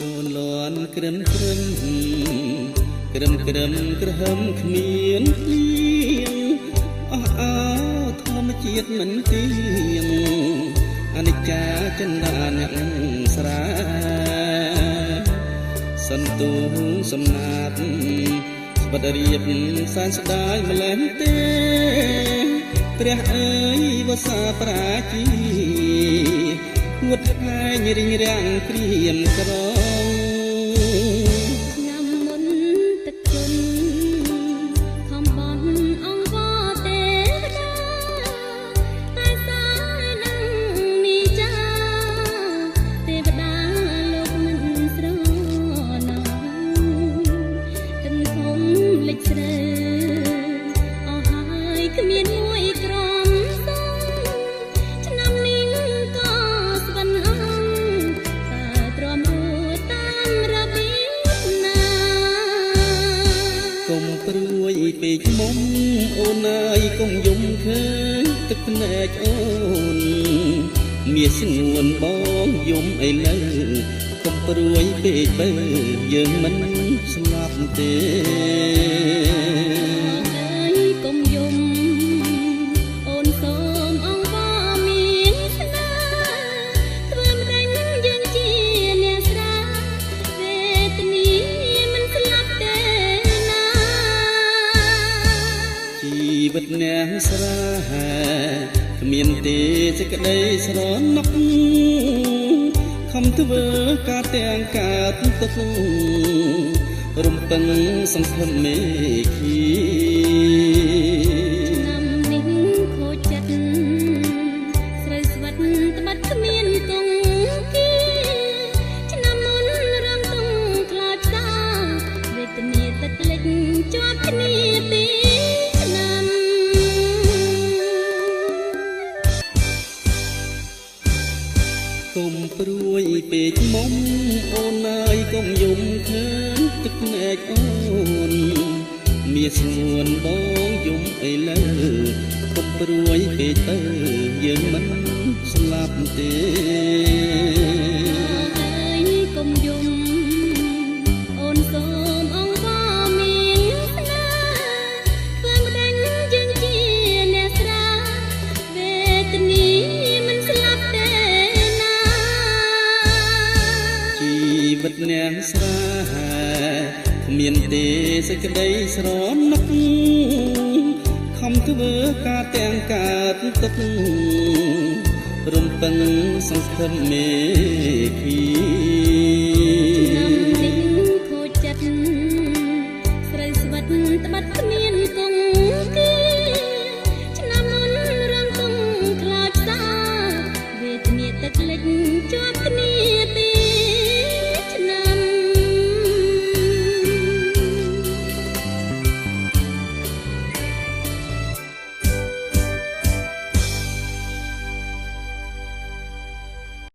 ូនលន់ក្រឹមក្រឹមក្រឹមក្រឹមក្រហមគ្មានភ្លៀងអស់អោធម្មជាតិមិនទៀងអនិច្ចាចិន្តាអ្នកស្រាសន្ទុះសំណាប់ស្បិតរៀបសែនស្ដាយម្លែងទេព្រះអើយវសាប្រាជីងួតថ្ងៃរិញរាំងព្រៀមក្រងឆ្នាំមុនទឹកជន់ខំបន់អង្គវទេវតាតែសានឹងនេះចាទេវតាលោកមិនស្រណោទឹកធំលិចស្រើអស់ហើយគ្មានមួយក្រំឆ្នាំនេះក៏ស្វិនអស់តែទ្រាំរួចតាមរបៀបណាកុំព្រួយពេកមុំអូនអើយកុំយំឃើញទឹកភ្នែកអូនមានស្ងួនបងយំឥឡូវកុំព្រួយពេកបើយើងមិនស្លាប់ទេកុំយំអូនសូមអង្គមានស្នាធ្វើម្ដេចយើងជាអ្នកស្រាវេទនាមិនស្លាប់ទេណាជីវិតអ្នកស្រាគ្មានទេសេចក្តីស្រណុកខំធ្វើការទាំងការទុករំពឹងសង្ឃឹមមេឃីឆ្នាំនេះខូចចិត្តស្រូវស្វិតត្បិតគ្មានគង់គីឆ្នាំមុនរំទងខ្លោចផ្សាវេទនាទឹកលិចជាប់គ្នាពីឆ្នាំកុំព្រួយពេកមុំអូនអើយកុំយំឃើញទឹកភ្នែកអូនមានស្ងួនបងយំឥឡូវកុំព្រួយពេកទៅយើងមិនស្លាប់ទេអើយកុំយំអូនសូមអង្គមានស្នាធ្វើម្ដេចយើងជាអ្នកស្រាវេទនាមិនស្លាប់ទេណាជីវិតអ្នកស្រាគ្មានទេសេចក្តីស្រណុកខំធ្វើការទាំងការទុករំពឹងសង្ឃឹមមេឃីឆ្នាំនេះខូចចិត្តស្រូវស្វិតត្បិតគ្មានគង់គីឆ្នាំមុនរំទងខ្លោចផ្សាវេទនាទឹកលិចជាប់គ្នាពី